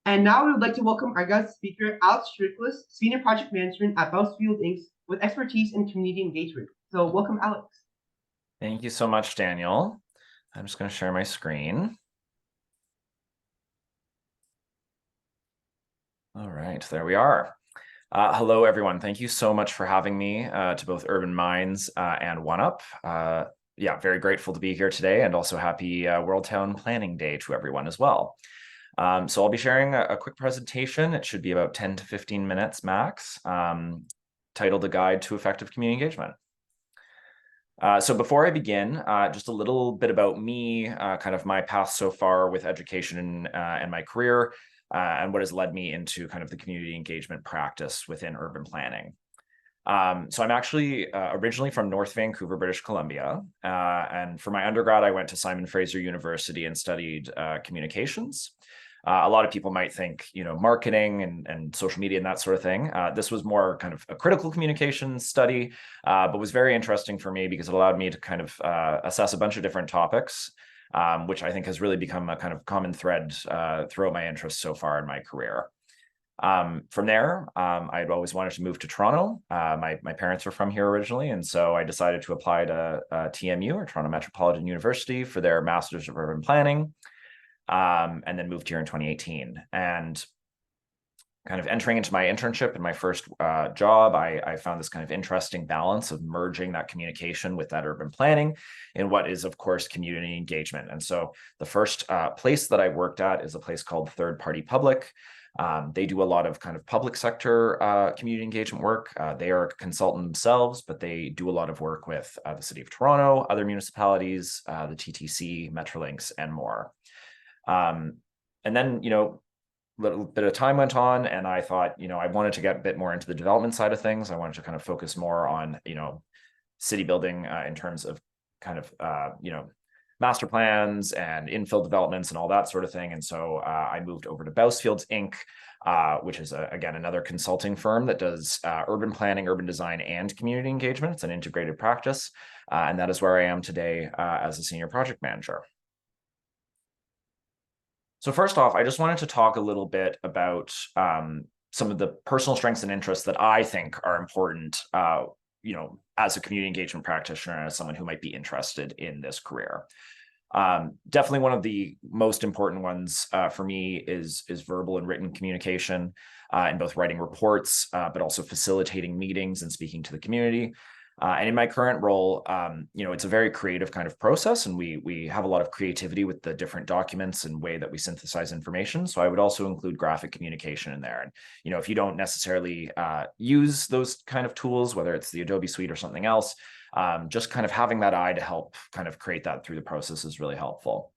And now we would like to welcome our guest speaker, Alex Smiciklas, Senior Project Management at Bousfields Inc, with expertise in community engagement. So welcome, Alex. Thank you so much, Daniel. I'm just going to share my screen. All right, there we are. Hello, everyone. Thank you so much for having me to both Urban Minds and OneUp. Yeah, very grateful to be here today, and also happy World Town Planning Day to everyone as well. So I'll be sharing a quick presentation. It should be about 10 to 15 minutes max, titled A Guide to Effective Community Engagement. So before I begin, just a little bit about me, kind of my path so far with education and my career, and what has led me into kind of the community engagement practice within urban planning. So I'm actually originally from North Vancouver, British Columbia. And for my undergrad, I went to Simon Fraser University and studied communications. A lot of people might think, marketing and social media and that sort of thing. This was more kind of a critical communications study, but was very interesting for me because it allowed me to kind of assess a bunch of different topics, which I think has really become a kind of common thread throughout my interests so far in my career. From there, I had always wanted to move to Toronto. My parents were from here originally, and so I decided to apply to TMU, or Toronto Metropolitan University, for their Masters of Urban Planning. And then moved here in 2018. And kind of entering into my internship and my first job, I found this kind of interesting balance of merging that communication with that urban planning in what is, of course, community engagement. And so the first place that I worked at is a place called Third Party Public. They do a lot of kind of public sector community engagement work. They are a consultant themselves, but they do a lot of work with the City of Toronto, other municipalities, the TTC, Metrolinx, and more. And then, a little bit of time went on, and I thought, I wanted to get a bit more into the development side of things. I wanted to kind of focus more on, city building in terms of kind of, master plans and infill developments and all that sort of thing. And so I moved over to Bousfields Inc, which is, again, another consulting firm that does urban planning, urban design, and community engagement. It's an integrated practice. And that is where I am today as a senior project manager. So first off, I just wanted to talk a little bit about some of the personal strengths and interests that I think are important, as a community engagement practitioner, as someone who might be interested in this career. Definitely one of the most important ones for me is verbal and written communication, in both writing reports, but also facilitating meetings and speaking to the community. And in my current role, it's a very creative kind of process, and we have a lot of creativity with the different documents and way that we synthesize information. So I would also include graphic communication in there. And, if you don't necessarily use those kind of tools, whether it's the Adobe Suite or something else, just kind of having that eye to help kind of create that through the process is really helpful.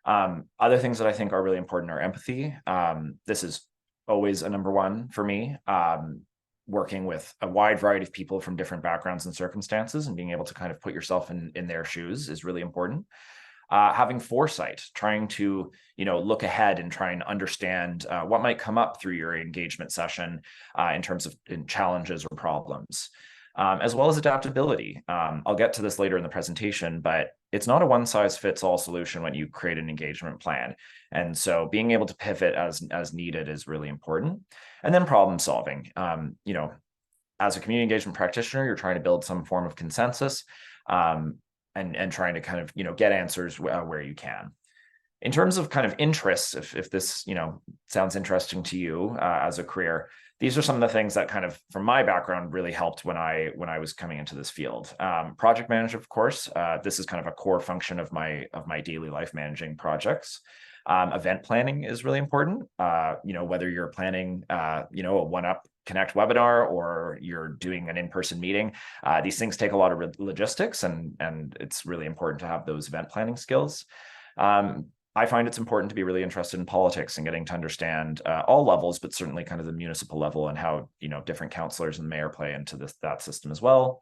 Other things that I think are really important are empathy. This is always a number one for me. Working with a wide variety of people from different backgrounds and circumstances, and being able to kind of put yourself in their shoes is really important. Having foresight, trying to, look ahead and try and understand what might come up through your engagement session in terms of challenges or problems, as well as adaptability. I'll get to this later in the presentation, but it's not a one-size-fits-all solution when you create an engagement plan. And so being able to pivot as needed is really important. And then problem solving. As a community engagement practitioner, you're trying to build some form of consensus, and trying to kind of, get answers where you can. In terms of kind of interests, if this, sounds interesting to you as a career, these are some of the things that kind of, from my background, really helped when I was coming into this field. Project management, of course, this is kind of a core function of my daily life, managing projects. Event planning is really important. Whether you're planning, a OneUp Connect webinar or you're doing an in-person meeting, these things take a lot of logistics, and it's really important to have those event planning skills. I find it's important to be really interested in politics and getting to understand all levels, but certainly kind of the municipal level and how, different councillors and the mayor play into that system as well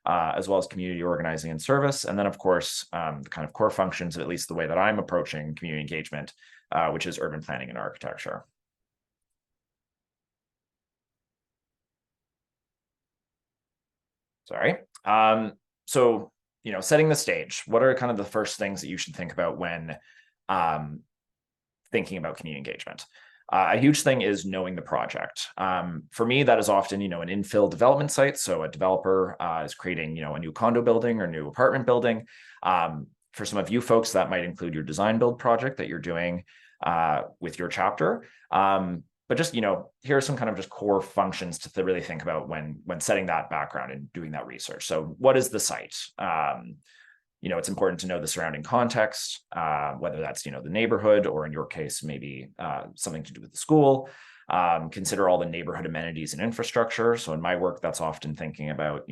as community organizing and service. And then, of course, the kind of core functions, at least the way that I'm approaching community engagement, which is urban planning and architecture. Sorry. So, setting the stage, what are kind of the first things that you should think about when thinking about community engagement? A huge thing is knowing the project. For me, that is often, an infill development site. So a developer is creating, a new condo building or new apartment building. For some of you folks, that might include your design build project that you're doing with your chapter. But just, here are some kind of just core functions to really think about when setting that background and doing that research. So what is the site? It's important to know the surrounding context, whether that's, the neighborhood, or in your case, maybe something to do with the school. Consider all the neighborhood amenities and infrastructure. So in my work, that's often thinking about,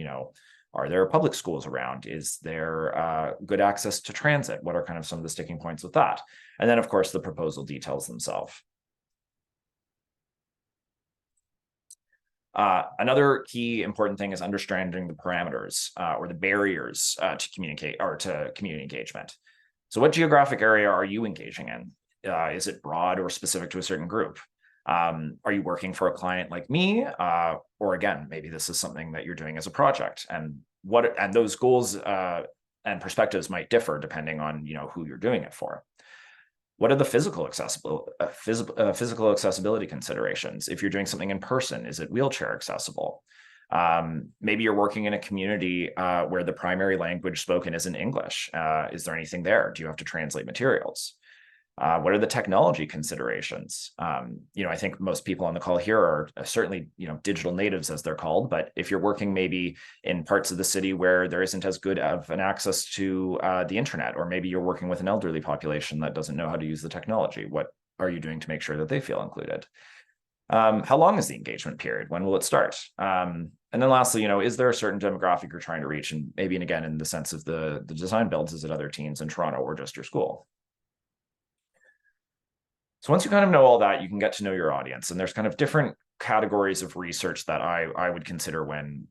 are there public schools around? Is there good access to transit? What are kind of some of the sticking points with that? And then, of course, the proposal details themselves. Another key important thing is understanding the parameters or the barriers to communicate or to community engagement. So what geographic area are you engaging in? Is it broad or specific to a certain group? Are you working for a client like me? Or again, maybe this is something that you're doing as a project, and those goals and perspectives might differ depending on, who you're doing it for. What are the physical accessibility considerations? If you're doing something in person, is it wheelchair accessible? Maybe you're working in a community where the primary language spoken isn't English. Is there anything there? Do you have to translate materials? What are the technology considerations? I think most people on the call here are certainly, digital natives, as they're called. But if you're working maybe in parts of the city where there isn't as good of an access to the internet, or maybe you're working with an elderly population that doesn't know how to use the technology, what are you doing to make sure that they feel included? How long is the engagement period? When will it start? And then lastly, is there a certain demographic you're trying to reach? And maybe, and again, in the sense of the design builds, is it other teens in Toronto or just your school? So once you kind of know all that, you can get to know your audience. And there's kind of different categories of research that I would consider when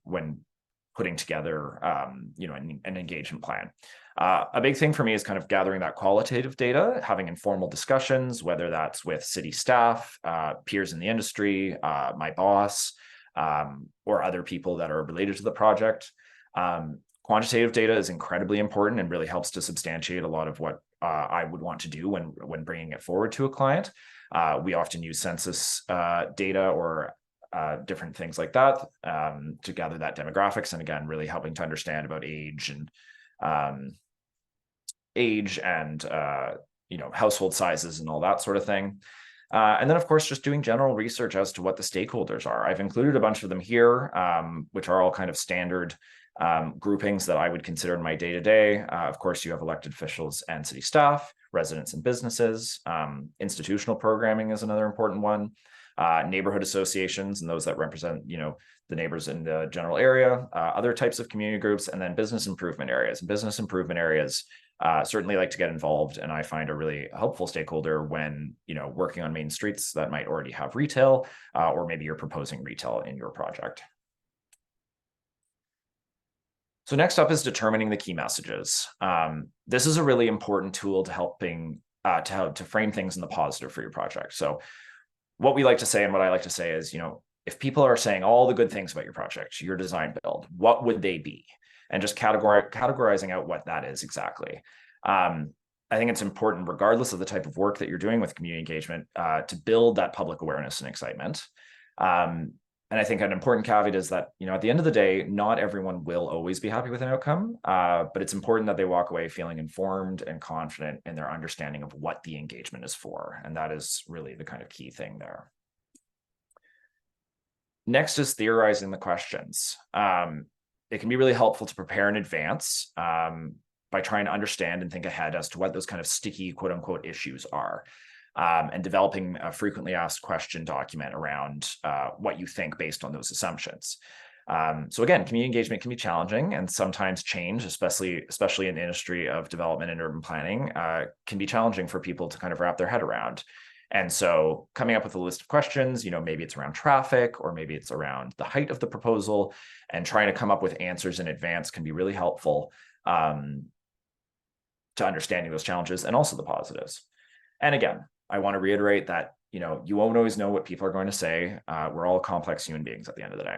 putting together, an engagement plan. A big thing for me is kind of gathering that qualitative data, having informal discussions, whether that's with city staff, peers in the industry, my boss, or other people that are related to the project. Quantitative data is incredibly important and really helps to substantiate a lot of what I would want to do when bringing it forward to a client. We often use census data or different things like that to gather that demographics, and again, really helping to understand about age and household sizes and all that sort of thing. And then, of course, just doing general research as to what the stakeholders are. I've included a bunch of them here, which are all kind of standard groupings that I would consider in my day-to-day. Of course, you have elected officials and city staff, residents and businesses. Institutional programming is another important one. Neighborhood associations and those that represent, the neighbors in the general area, other types of community groups, and then business improvement areas. And business improvement areas certainly like to get involved, and I find a really helpful stakeholder when, working on main streets that might already have retail, or maybe you're proposing retail in your project. So next up is determining the key messages. This is a really important tool to helping to frame things in the positive for your project. So what we like to say and what I like to say is, if people are saying all the good things about your project, your design build, what would they be? And just categorizing out what that is exactly. I think it's important, regardless of the type of work that you're doing with community engagement, to build that public awareness and excitement. And I think an important caveat is that, at the end of the day, not everyone will always be happy with an outcome, but it's important that they walk away feeling informed and confident in their understanding of what the engagement is for. And that is really the kind of key thing there. Next is theorizing the questions. It can be really helpful to prepare in advance by trying to understand and think ahead as to what those kind of sticky, quote unquote, issues are. And developing a frequently asked question document around what you think based on those assumptions. So again, community engagement can be challenging, and sometimes change, especially in the industry of development and urban planning, can be challenging for people to kind of wrap their head around. And so coming up with a list of questions, maybe it's around traffic, or maybe it's around the height of the proposal, and trying to come up with answers in advance can be really helpful to understanding those challenges and also the positives. And again, I want to reiterate that, you won't always know what people are going to say. We're all complex human beings at the end of the day.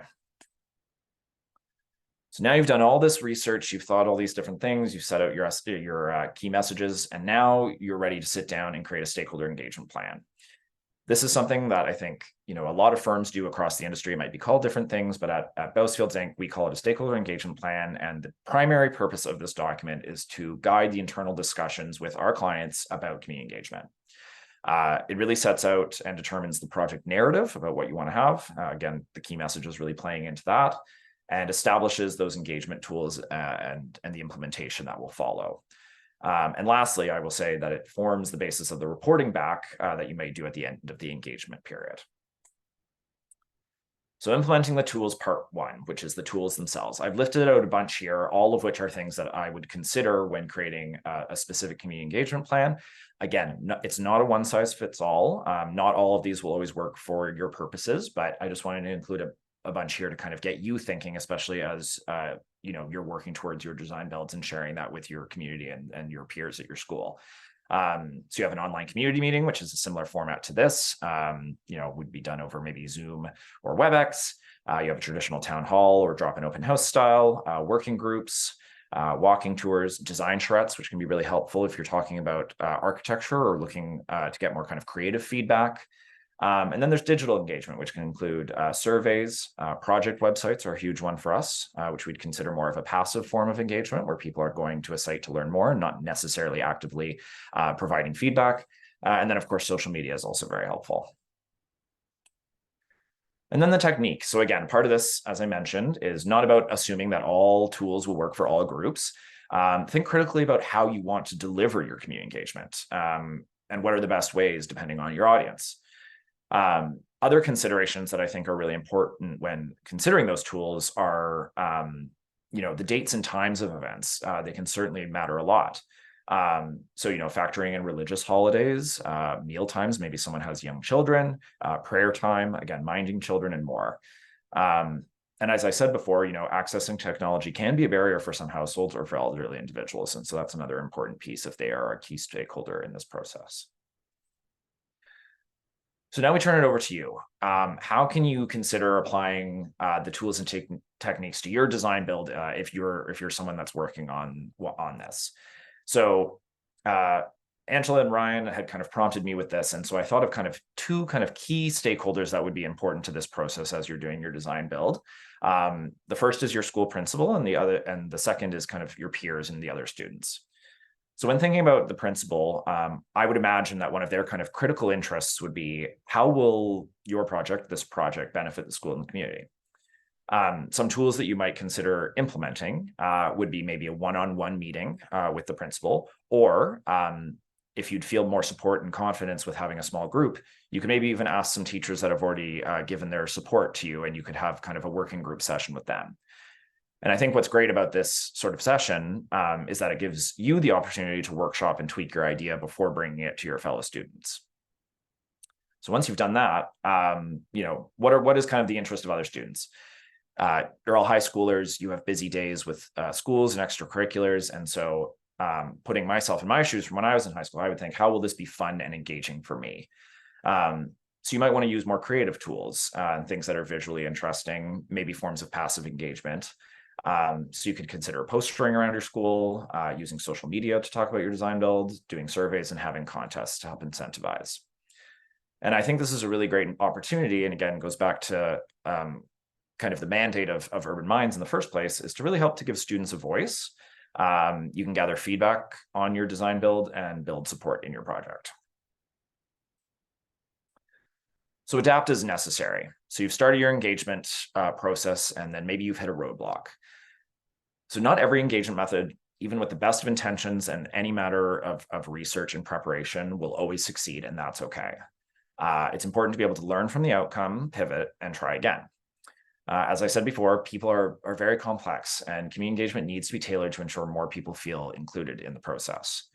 So now you've done all this research, you've thought all these different things, you've set out your key messages, and now you're ready to sit down and create a stakeholder engagement plan. This is something that I think, a lot of firms do across the industry. It might be called different things, but at Bousfields Inc, we call it a stakeholder engagement plan. And the primary purpose of this document is to guide the internal discussions with our clients about community engagement. It really sets out and determines the project narrative about what you want to have. Again, the key message is really playing into that, and establishes those engagement tools and the implementation that will follow. And lastly, I will say that it forms the basis of the reporting back that you may do at the end of the engagement period. So implementing the tools part 1, which is the tools themselves. I've lifted out a bunch here, all of which are things that I would consider when creating a specific community engagement plan. Again, it's not a one size fits all. Not all of these will always work for your purposes, but I just wanted to include a bunch here to kind of get you thinking, especially as you're working towards your design builds and sharing that with your community and your peers at your school. So you have an online community meeting, which is a similar format to this, would be done over maybe Zoom or WebEx. You have a traditional town hall or drop-in open house style, working groups, walking tours, design charrettes, which can be really helpful if you're talking about architecture or looking to get more kind of creative feedback. And then there's digital engagement, which can include surveys. Project websites are a huge one for us, which we'd consider more of a passive form of engagement, where people are going to a site to learn more and not necessarily actively providing feedback. And then, of course, social media is also very helpful. And then the technique. So again, part of this, as I mentioned, is not about assuming that all tools will work for all groups. Think critically about how you want to deliver your community engagement and what are the best ways depending on your audience. Other considerations that I think are really important when considering those tools are, the dates and times of events. They can certainly matter a lot. So, factoring in religious holidays, meal times, maybe someone has young children, prayer time, again, minding children and more. And as I said before, accessing technology can be a barrier for some households or for elderly individuals. And so that's another important piece if they are a key stakeholder in this process. So now we turn it over to you. How can you consider applying the tools and techniques to your design build if you're someone that's working on this? So Angela and Ryan had kind of prompted me with this, and so I thought of kind of two kind of key stakeholders that would be important to this process as you're doing your design build. The first is your school principal, and the second is kind of your peers and the other students. So when thinking about the principal, I would imagine that one of their kind of critical interests would be, how will this project benefit the school and the community? Some tools that you might consider implementing would be maybe a one-on-one meeting with the principal, or if you'd feel more support and confidence with having a small group, you could maybe even ask some teachers that have already given their support to you, and you could have kind of a working group session with them. And I think what's great about this sort of session is that it gives you the opportunity to workshop and tweak your idea before bringing it to your fellow students. So once you've done that, what is kind of the interest of other students? You're all high schoolers, you have busy days with schools and extracurriculars. And so putting myself in my shoes from when I was in high school, I would think, how will this be fun and engaging for me? So you might want to use more creative tools and things that are visually interesting, maybe forms of passive engagement. So you could consider postering around your school, using social media to talk about your design build, doing surveys, and having contests to help incentivize. And I think this is a really great opportunity. And again, goes back to kind of the mandate of Urban Minds in the first place, is to really help to give students a voice. You can gather feedback on your design build and build support in your project. So adapt as necessary. So you've started your engagement process, and then maybe you've hit a roadblock. So not every engagement method, even with the best of intentions and any matter of research and preparation, will always succeed, and that's okay. It's important to be able to learn from the outcome, pivot, and try again. As I said before, people are very complex, and community engagement needs to be tailored to ensure more people feel included in the process.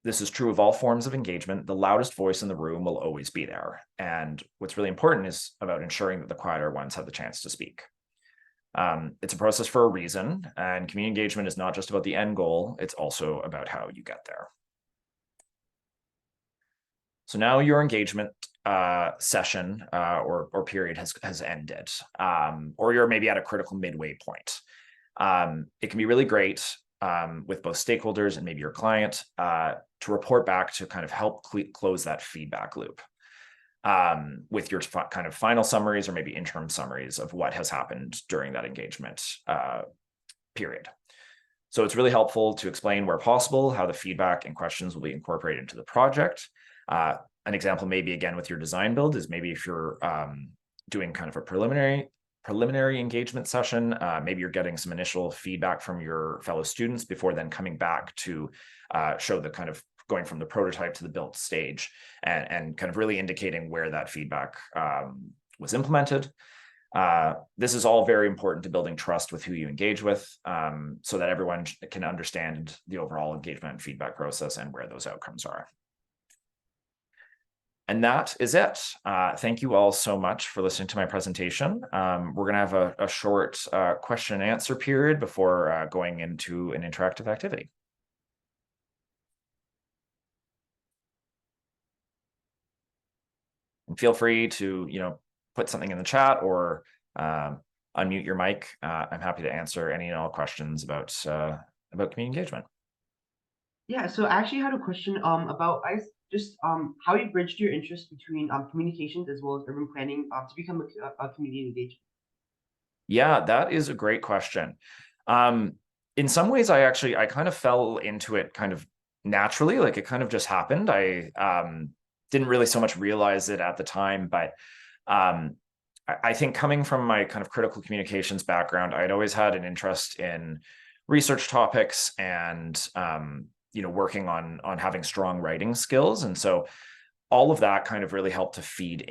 This is true of all forms of engagement. The loudest voice in the room will always be there. And what's really important is about ensuring that the quieter ones have the chance to speak. It's a process for a reason, and community engagement is not just about the end goal, it's also about how you get there. So now your engagement session or period has ended, or you're maybe at a critical midway point. It can be really great with both stakeholders and maybe your client to report back to kind of help close that feedback loop with your kind of final summaries or maybe interim summaries of what has happened during that engagement period. So it's really helpful to explain where possible how the feedback and questions will be incorporated into the project. An example maybe again with your design build is maybe if you're doing kind of a preliminary engagement session, maybe you're getting some initial feedback from your fellow students before then coming back to show the kind of going from the prototype to the built stage and kind of really indicating where that feedback was implemented. This is all very important to building trust with who you engage with, so that everyone can understand the overall engagement and feedback process and where those outcomes are. And that is it. Thank you all so much for listening to my presentation. We're going to have a short question and answer period before going into an interactive activity. And feel free to, put something in the chat or unmute your mic. I'm happy to answer any and all questions about community engagement. Yeah, so I actually had a question about how you bridged your interest between communications as well as urban planning to become a community engagement. Yeah, that is a great question. In some ways, I kind of fell into it kind of naturally, like it kind of just happened. I didn't really so much realize it at the time, but I think coming from my kind of critical communications background, I'd always had an interest in research topics and working on having strong writing skills. And so all of that kind of really helped to feed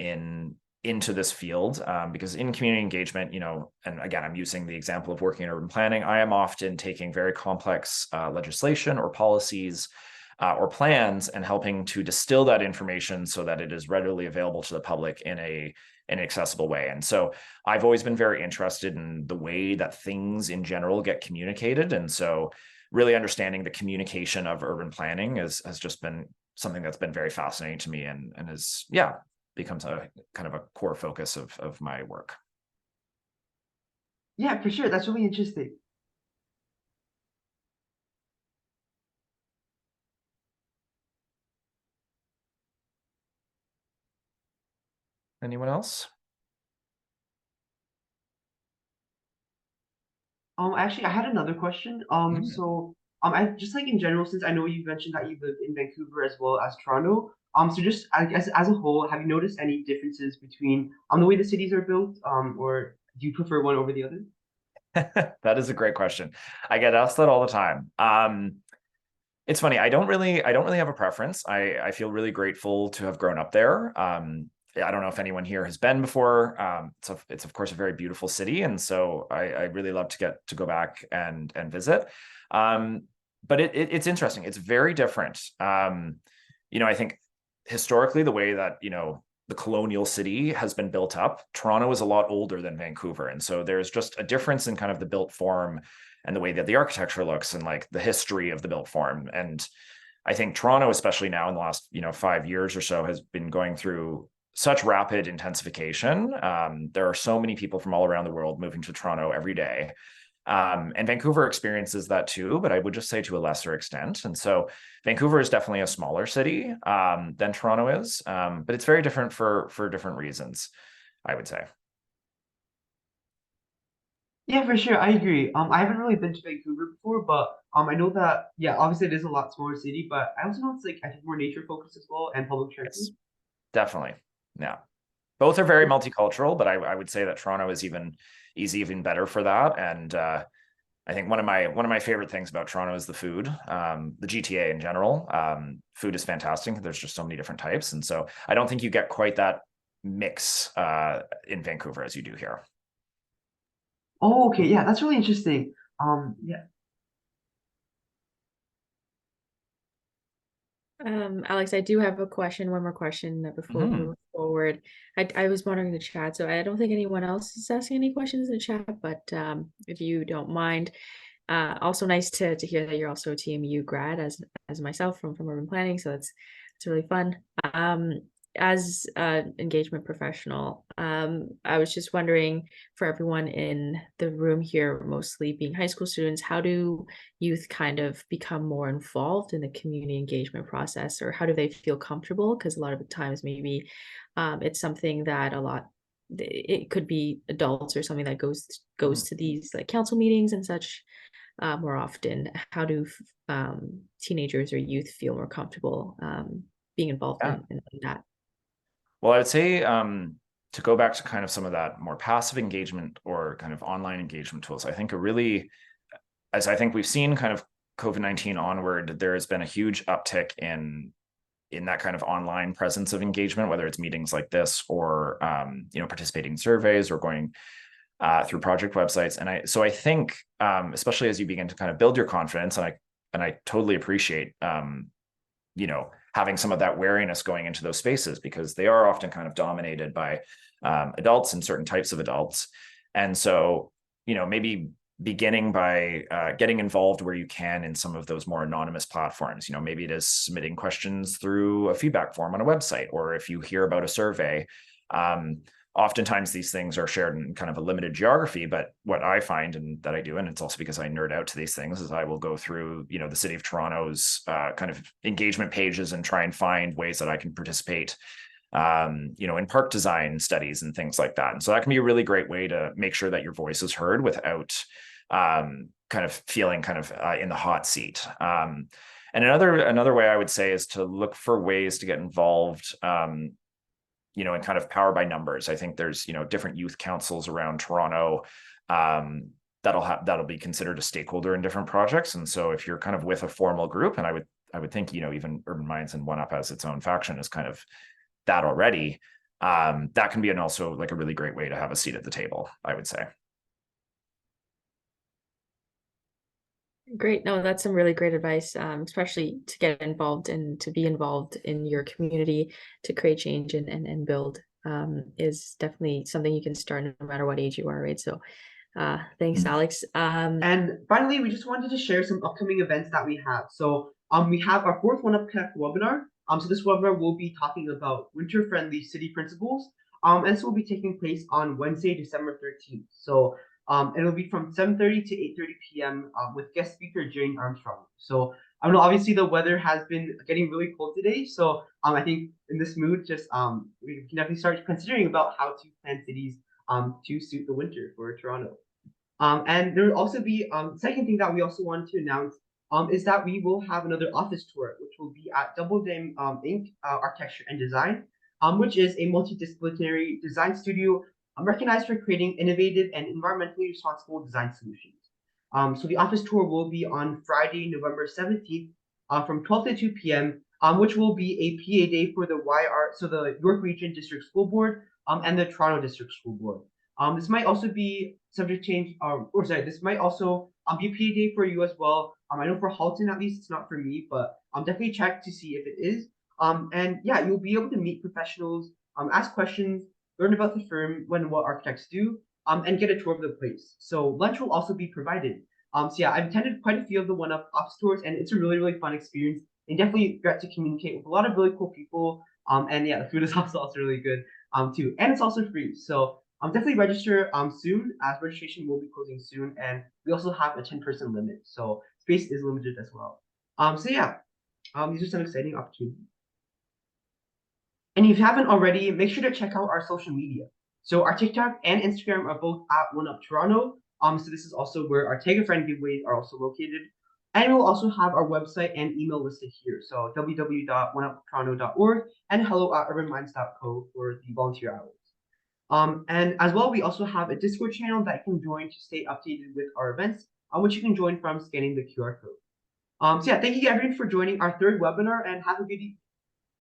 into this field because in community engagement, and again, I'm using the example of working in urban planning, I am often taking very complex legislation or policies or plans and helping to distill that information so that it is readily available to the public in an accessible way. And so I've always been very interested in the way that things in general get communicated. And so really understanding the communication of urban planning has just been something that's been very fascinating to me and has, becomes a kind of a core focus of my work. Yeah, for sure. That's really interesting. Anyone else? Actually, I had another question. So, I just like in general, since I know you mentioned that you live in Vancouver as well as Toronto. So just I guess as a whole, have you noticed any differences between the way the cities are built, or do you prefer one over the other? That is a great question. I get asked that all the time. It's funny. I don't really have a preference. I feel really grateful to have grown up there. I don't know if anyone here has been before. It's of course a very beautiful city, and so I really love to get to go back and visit. But it's interesting. It's very different. I think historically the way that the colonial city has been built up, Toronto is a lot older than Vancouver, and so there's just a difference in kind of the built form and the way that the architecture looks and like the history of the built form. And I think Toronto, especially now in the last 5 years or so, has been going through such rapid intensification. There are so many people from all around the world moving to Toronto every day. And Vancouver experiences that too, but I would just say to a lesser extent. And so Vancouver is definitely a smaller city than Toronto is, but it's very different for different reasons, I would say. Yeah, for sure. I agree. I haven't really been to Vancouver before, but I know that obviously it is a lot smaller city, but I also know it's like I think more nature focused as well and public transit. Yes, definitely. Yeah. Both are very multicultural, but I would say that Toronto is even better for that. And I think one of my favorite things about Toronto is the food. The GTA in general, food is fantastic. There's just so many different types, and so I don't think you get quite that mix in Vancouver as you do here. Oh, okay. Yeah, that's really interesting. Yeah. Alex, I do have one more question before we move forward. I was wondering in the chat, so I don't think anyone else is asking any questions in the chat, but if you don't mind, also nice to hear that you're also a TMU grad as myself from urban planning, so it's really fun. as an engagement professional, I was just wondering, for everyone in the room here, mostly being high school students, how do youth kind of become more involved in the community engagement process, or how do they feel comfortable? Because a lot of the times maybe it's something that it could be adults or something that goes to these like council meetings and such more often. How do teenagers or youth feel more comfortable being involved in that? Well, I would say to go back to kind of some of that more passive engagement or kind of online engagement tools, I think as I think we've seen kind of COVID-19 onward, there has been a huge uptick in that kind of online presence of engagement, whether it's meetings like this or participating in surveys or going through project websites. And I think especially as you begin to kind of build your confidence, and I totally appreciate having some of that wariness going into those spaces, because they are often kind of dominated by adults and certain types of adults. And so, maybe beginning by getting involved where you can in some of those more anonymous platforms. Maybe it is submitting questions through a feedback form on a website, or if you hear about a survey, oftentimes these things are shared in kind of a limited geography. But what I find, and that I do, and it's also because I nerd out to these things, is I will go through, the City of Toronto's kind of engagement pages and try and find ways that I can participate, in park design studies and things like that. And so that can be a really great way to make sure that your voice is heard without kind of feeling kind of in the hot seat. And another way I would say is to look for ways to get involved, and kind of power by numbers. I think there's, different youth councils around Toronto that'll be considered a stakeholder in different projects. And so if you're kind of with a formal group, and I would think, even Urban Minds and One Up has its own faction is kind of that already, that can be also like a really great way to have a seat at the table, I would say. Great. No, that's some really great advice, especially to get involved and to be involved in your community to create change and build, is definitely something you can start no matter what age you are, right? So thanks, Alex. And finally, we just wanted to share some upcoming events that we have. So we have our fourth One Up Connect webinar. So this webinar will be talking about winter-friendly city principles. And this will be taking place on Wednesday, December 13th. So it'll be from 7:30 to 8:30 p.m. With guest speaker Jane Armstrong. So I know obviously the weather has been getting really cold today. So I think in this mood, just we can definitely start considering about how to plan cities to suit the winter for Toronto. And there will also be second thing that we also wanted to announce is that we will have another office tour, which will be at Double Dame Inc. Architecture and Design, which is a multidisciplinary design studio recognized for creating innovative and environmentally responsible design solutions. So the office tour will be on Friday, November 17th, from 12 to 2 p.m., which will be a PA day for the the York Region District School Board and the Toronto District School Board. This might also be subject change, this might also be a PA day for you as well. I know for Halton, at least, it's not for me, but definitely check to see if it is. And yeah, you'll be able to meet professionals, ask questions, learn about the firm, learn what architects do, and get a tour of the place. So lunch will also be provided. So yeah, I've attended quite a few of the One Up Ops tours, and it's a really, really fun experience. And definitely get to communicate with a lot of really cool people. And yeah, the food is also really good too, and it's also free. So definitely register soon, as registration will be closing soon, and we also have a 10-person limit, so space is limited as well. So yeah, these are some exciting opportunities. And if you haven't already, make sure to check out our social media. So our TikTok and Instagram are both at One Up Toronto. So this is also where our Tag a Friend giveaways are also located. And we'll also have our website and email listed here. So www.oneuptoronto.org and hello@urbanminds.co for the volunteer hours. And as well, we also have a Discord channel that you can join to stay updated with our events, which you can join from scanning the QR code. So yeah, thank you everyone for joining our third webinar, and have a good evening.